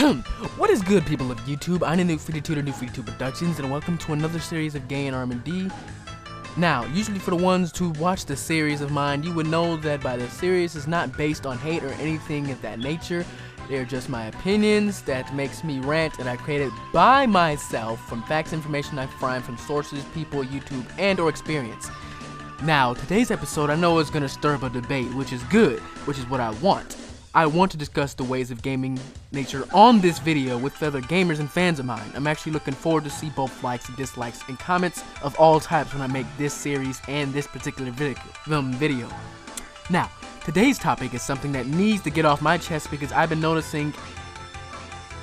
What is good, people of YouTube? I'm New52 to New52 Productions, and welcome to another series of Gay and R&D. Now, usually for the ones who watch the series of mine, you would know that by the series is not based on hate or anything of that nature. They're just my opinions that makes me rant, and I created by myself from facts and information I find from sources, people, YouTube, and or experience. Now, today's episode I know is going to stir up a debate, which is good, which is what I want. I want to discuss the ways of gaming nature on this video with other gamers and fans of mine. I'm actually looking forward to see both likes and dislikes and comments of all types when I make this series and this particular video. Now, today's topic is something that needs to get off my chest because I've been noticing,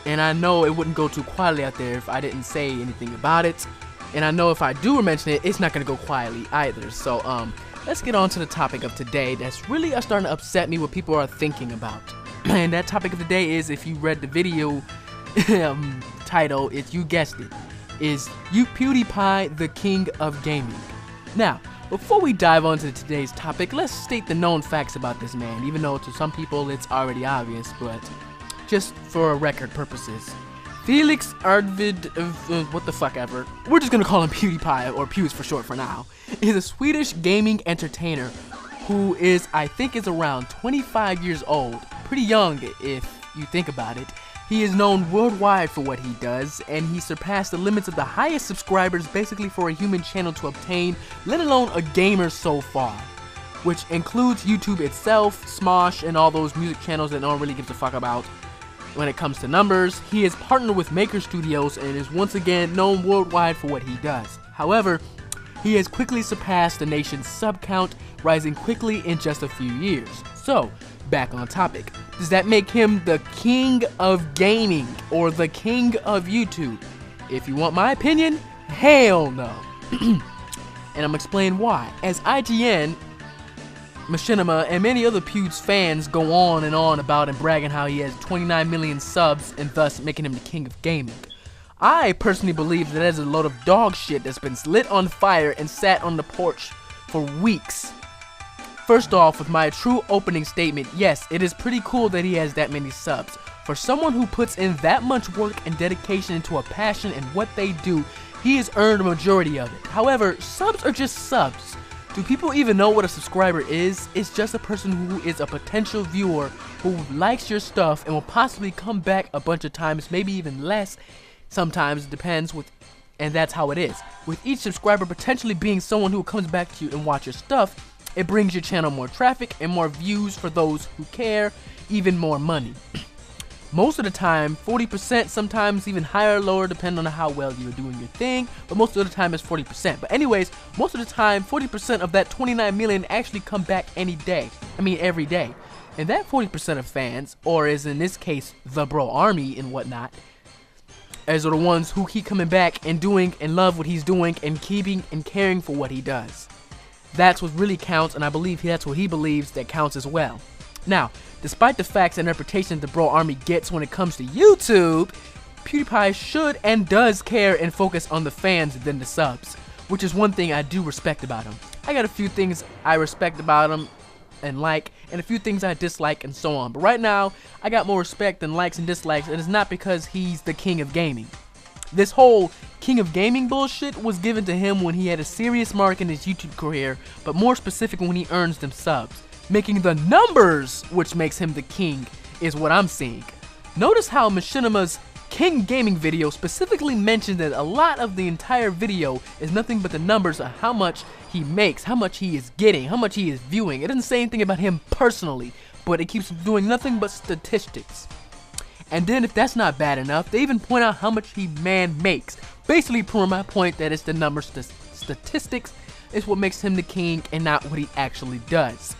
and I know it wouldn't go too quietly out there if I didn't say anything about it. And I know if I do mention it, it's not going to go quietly either. So, let's get on to the topic of today that's really starting to upset me what people are thinking about. And that topic of the day is, if you read the video title, you guessed it, is Pewdiepie the king of gaming. Now, before we dive on to today's topic, let's state the known facts about this man, even though to some people it's already obvious, but just for record purposes. Felix Arvid, what the fuck ever, we're just gonna call him Pewdiepie, or Pews for short for now, is a Swedish gaming entertainer who is, I think, is around 25 years old. Pretty young if you think about it. He is known worldwide for what he does, and he surpassed the limits of the highest subscribers basically for a human channel to obtain, let alone a gamer so far. Which includes YouTube itself, Smosh, and all those music channels that no one really gives a fuck about. When it comes to numbers, he is partnered with Maker Studios and is once again known worldwide for what he does. However, he has quickly surpassed the nation's sub count, rising quickly in just a few years. So, back on topic. Does that make him the king of gaming or the king of YouTube? If you want my opinion, hell no. And I'm explaining why. As IGN, Machinima, and many other Pewds fans go on and on about and bragging how he has 29 million subs and thus making him the king of gaming. I personally believe that is a load of dog shit that's been lit on fire and sat on the porch for weeks. First off, with my true opening statement, yes, it is pretty cool that he has that many subs. For someone who puts in that much work and dedication into a passion and what they do, he has earned a majority of it. However, subs are just subs. Do people even know what a subscriber is? It's just a person who is a potential viewer who likes your stuff and will possibly come back a bunch of times, maybe even less. Sometimes it depends, and that's how it is. With each subscriber potentially being someone who comes back to you and watch your stuff, it brings your channel more traffic and more views for those who care, even more money. Most of the time, 40%, sometimes even higher or lower, depending on how well you're doing your thing, but most of the time it's 40%. But anyways, most of the time, 40% of that 29 million actually come back every day. And that 40% of fans, or as in this case, the bro army and whatnot, as are the ones who keep coming back and doing and love what he's doing and keeping and caring for what he does. That's what really counts, and I believe that's what he believes that counts as well. Now, despite the facts and reputation the bro army gets when it comes to YouTube, PewDiePie should and does care and focus on the fans than the subs, which is one thing I do respect about him. I got a few things I respect about him and like, and a few things I dislike and so on. But right now, I got more respect than likes and dislikes, and it's not because he's the king of gaming. This whole king of gaming bullshit was given to him when he had a serious mark in his YouTube career, but more specific when he earns them subs. Making the numbers which makes him the king is what I'm seeing. Notice how Machinima's King Gaming video specifically mentioned that a lot of the entire video is nothing but the numbers of how much he makes, how much he is getting, how much he is viewing. It doesn't say anything about him personally, but it keeps doing nothing but statistics. And then if that's not bad enough, they even point out how much he makes. Basically proving my point that it's the numbers, the statistics is what makes him the king and not what he actually does.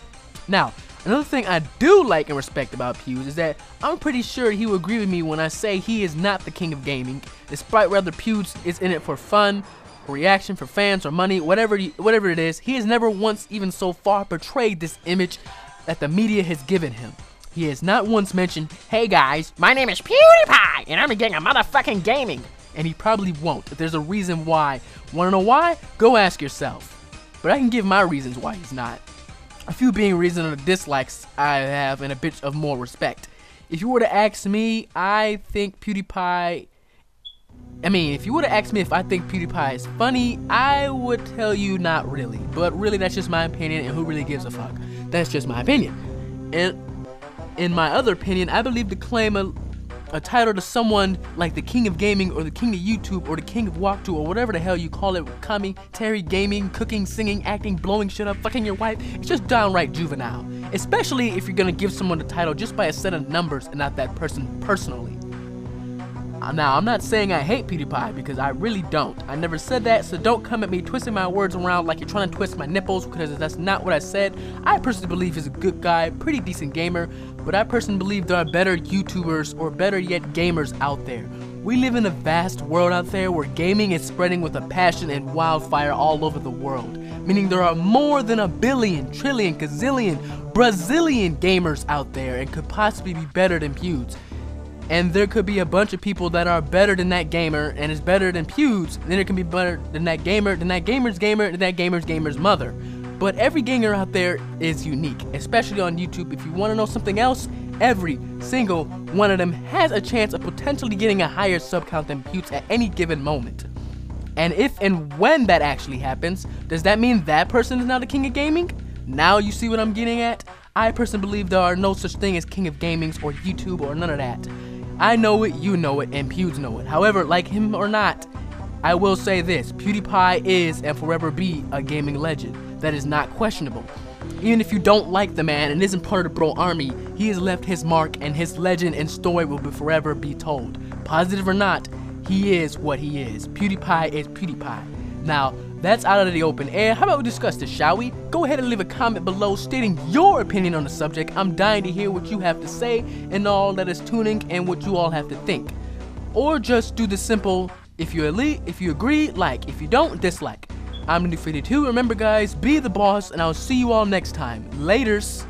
Now, another thing I do like and respect about Pews is that I'm pretty sure he will agree with me when I say he is not the king of gaming, despite whether Pews is in it for fun, for reaction, for fans, or money, whatever it is. He has never once even so far portrayed this image that the media has given him. He has not once mentioned, "Hey guys, my name is Pewdiepie, and I'm getting a motherfucking gaming." And he probably won't. If there's a reason why, wanna know why? Go ask yourself. But I can give my reasons why he's not. A few being reasons of the dislikes I have and a bit of more respect. If you were to ask me, I think PewDiePie... if you were to ask me if I think PewDiePie is funny, I would tell you not really. But really, that's just my opinion, and who really gives a fuck? That's just my opinion. And in my other opinion, I believe to claim a title to someone like the king of gaming, or the king of YouTube, or the king of walkthrough, or whatever the hell you call it, commentary, gaming, cooking, singing, acting, blowing shit up, fucking your wife, it's just downright juvenile. Especially if you're gonna give someone the title just by a set of numbers and not that person personally. Now, I'm not saying I hate PewDiePie, because I really don't. I never said that, so don't come at me twisting my words around like you're trying to twist my nipples, because that's not what I said. I personally believe he's a good guy, pretty decent gamer, but I personally believe there are better YouTubers, or better yet gamers out there. We live in a vast world out there where gaming is spreading with a passion and wildfire all over the world, meaning there are more than a billion, trillion, gazillion, Brazilian gamers out there and could possibly be better than Pewds. And there could be a bunch of people that are better than that gamer and is better than Pewds, and then there can be better than that gamer, than that gamer's gamer, than that gamer's mother. But every gamer out there is unique, especially on YouTube. If you want to know something else, every single one of them has a chance of potentially getting a higher sub count than Pewds at any given moment. And if and when that actually happens, does that mean that person is now the king of gaming? Now you see what I'm getting at? I personally believe there are no such thing as king of gamings or YouTube or none of that. I know it, you know it, and Pewds know it. However, like him or not, I will say this: PewDiePie is and forever be a gaming legend. That is not questionable. Even if you don't like the man and isn't part of the bro army, he has left his mark, and his legend and story will forever be told. Positive or not, he is what he is. PewDiePie is PewDiePie. Now, that's out of the open air. How about we discuss this, shall we? Go ahead and leave a comment below stating your opinion on the subject. I'm dying to hear what you have to say and all that is tuning and what you all have to think. Or just do the simple, if you agree, like. If you don't, dislike. I'm the new 52. Remember guys, be the boss, and I'll see you all next time. Laters.